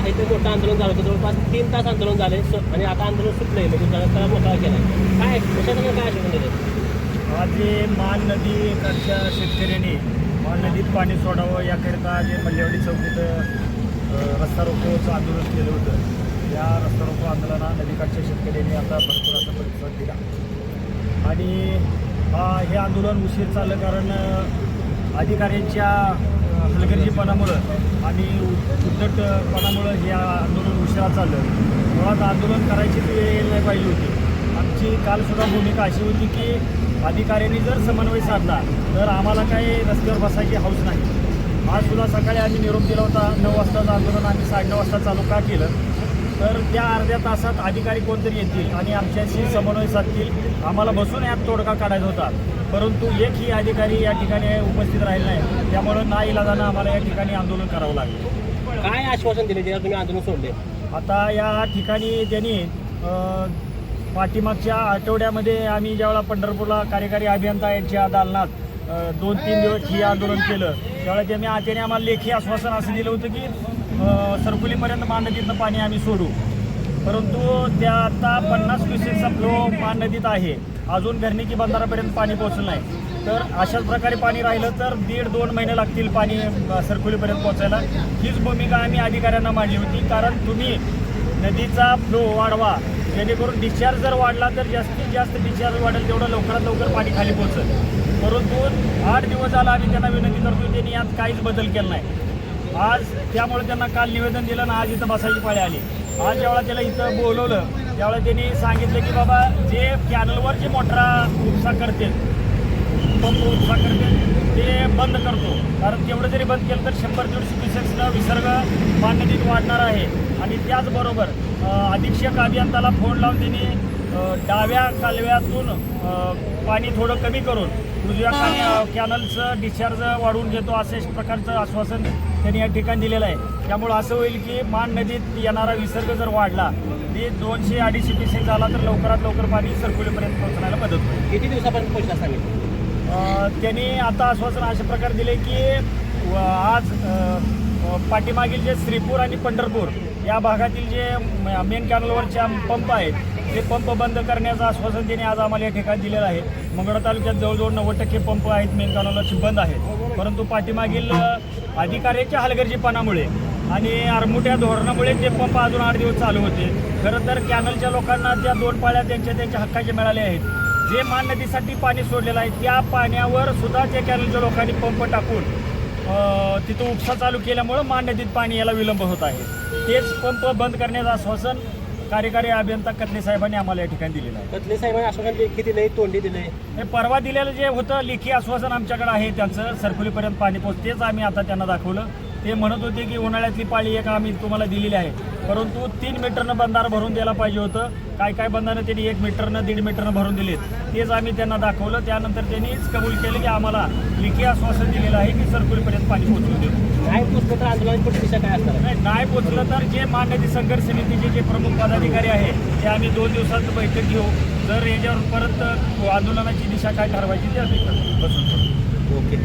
आहे ते मोठं आंदोलन झालं होतं, जवळपास 3 तास आंदोलन झाले आणि आता आंदोलन सुटलंय, म्हणजे त्याला मोकळा केला. काय कशाने काय आश्वासन दिलं? आज जे मान नदीकडच्या शेतकऱ्यांनी मान नदीत पाणी सोडावं याकरिता जे मल्लेवाडी चौकीत रस्ता रोकोचं आंदोलन केलं होतं, या रस्ता रोको आंदोलनाला नदीकाठच्या शेतकऱ्यांनी आता भरपूर असा प्रतिसाद दिला. आणि हे आंदोलन उशीर चाललं कारण अधिकाऱ्यांच्या हलगर्जीपणामुळं आणि उद्धटपणामुळं हे आंदोलन उशिरा चाललं. मुळात आंदोलन करायची वेळ नाही पाहिजे होती. आमची कालसुद्धा भूमिका अशी होती की अधिकाऱ्यांनी जर समन्वय साधला तर आम्हाला काही रस्त्यावर बसायची हौस नाही. आज सुद्धा सकाळी आम्ही निरोप दिला होता, 9 वाजताचं आंदोलन आम्ही 9:30 वाजता चालू का केलं, तर त्या अर्ध्या तासात अधिकारी कोणतरी येतील आणि आमच्याशी समन्वय साधतील. आम्हाला बसून यात तोडगा काढायचा होता, परंतु एकही अधिकारी या ठिकाणी उपस्थित राहिले नाही. त्यामुळं नाईलाजानं आम्हाला या ठिकाणी आंदोलन करावं लागलं. काय आश्वासन दिले जेव्हा तुम्ही आंदोलन सोडले? आता या ठिकाणी त्यांनी पाठीमागच्या आठवड्यामध्ये आम्ही ज्यावेळेला पंढरपूरला कार्यकारी अभियंता यांच्या दालनात 2-3 दिवस हे आंदोलन केलं, त्यावेळेला त्याने आम्हाला लेखी आश्वासन असं दिलं होतं की सरकुलीपर्यंत मान नदीतनं पाणी आम्ही सोडू. परंतु त्या आता 50 क्युसेकचा फ्लो मान नदीत आहे, अजून घरणिकी बंधारापर्यंत पाणी पोहोचलं नाही. तर अशाच प्रकारे पाणी राहिलं तर 1.5-2 महिने लागतील पाणी सरकुलीपर्यंत पोहोचायला. हीच भूमिका आम्ही अधिकाऱ्यांना मांडली होती. कारण तुम्ही नदीचा फ्लो वाढवा, जेणेकरून डिस्चार्ज जर वाढला तर जास्तीत जास्त डिस्चार्ज वाढेल, तेवढं लवकरात लवकर पाणी खाली पोहोचेल. परंतु 8 दिवस झाला आम्ही त्यांना विनंती करतो, त्यांनी यात काहीच बदल केला नाही. आज त्यामुळे त्यांना काल निवेदन दिलं आणि आज इथं बसायची पाळी आली. आज जेव्हा त्याला इथं बोलवलं त्यावेळेला त्यांनी सांगितलं की बाबा जे कॅनलवर जे मोटरा उपसा करते, पंप उपसा करते ते बंद करतो. कारण तेवढं जरी बंद केलं तर 100-150 क्युसेक्सनं विसर्ग मान नदीत वाढणार आहे. आणि त्याचबरोबर अधीक्षक अभियंताला फोन लावून त्यांनी डाव्या कालव्यातून पाणी थोडं कमी करून उजव्या कॅनलचं डिस्चार्ज वाढवून घेतो असे प्रकारचं आश्वासन त्यांनी या ठिकाणी दिलेलं आहे. त्यामुळं असं होईल की मान नदीत येणारा विसर्ग जर वाढला, ते 200-250 क्युसेक झाला तर लवकरात लवकर पाणी सरकुलीपर्यंत पोहोचण्याला मदत होईल. किती दिवसापर्यंत पोहोचला सांगितलं? त्यांनी आता आश्वासन अशा प्रकारे दिले की आज पाठीमागील जे श्रीपूर आणि पंढरपूर या भागातील जे मेन कॅनलवरच्या पंप आहेत ते पंप बंद करण्याचं आश्वासन त्यांनी आज आम्हाला या ठिकाणी दिलेलं आहे. मंगळा तालुक्यात जवळजवळ 90% पंप आहेत मेन कॅनलवरचे बंद आहेत. परंतु पाठीमागील अधिकाऱ्याच्या हलगर्जीपणामुळे आणि आरमुट्या धोरणामुळे ते पंप अजून 8 दिवस चालू होते. खरं तर कॅनलच्या लोकांना त्या 2 पाळ्या त्यांच्या हक्काचे मिळाले आहेत. जे मान नदीसाठी पाणी सोडलेलं आहे त्या पाण्यावर सुद्धा त्या कॅनलच्या लोकांनी पंप टाकून तिथं उपसा चालू केल्यामुळं मान नदीत पाणी यायला विलंब होत आहे. तेच पंप बंद करण्याचं आश्वासन कार्यकारी अभियंता कतले साहेबांनी आम्हाला या ठिकाणी दिलेलं आहे. कतले साहेबांनी आश्वासन लेखी दिले, तोंडी दिले? हे परवा दिलेलं जे होतं लेखी आश्वासन आमच्याकडे आहे त्यांचं, सरकुलीपर्यंत पाणी पोहोचतेच आम्ही आता त्यांना दाखवलं. ते म्हणत होते की उन्हाळ्यातली पाळी एक आम्ही तुम्हाला दिलेली आहे, परंतु 3 मीटरनं बंधार भरून द्यायला पाहिजे होतं. काय बंधारं त्यांनी 1 मीटरनं 1.5 मीटरनं भरून दिलेत, तेच आम्ही त्यांना दाखवलं. त्यानंतर त्यांनीच कबूल केलं की आम्हाला लेखी आश्वासन दिलेलं आहे की सरकुलीपर्यंत पाणी पोहोचवून देऊ. नाही पोचलं तर आंदोलनाची पुढची दिशा काय असणार? नाही पोचलं तर जे मान नदी संघर्ष समितीचे जे प्रमुख पदाधिकारी आहेत ते आम्ही 2 दिवसात बैठक घेऊ. जर याच्यावर परत आंदोलनाची दिशा काय ठरवायची ते आम्ही बसून. ओके.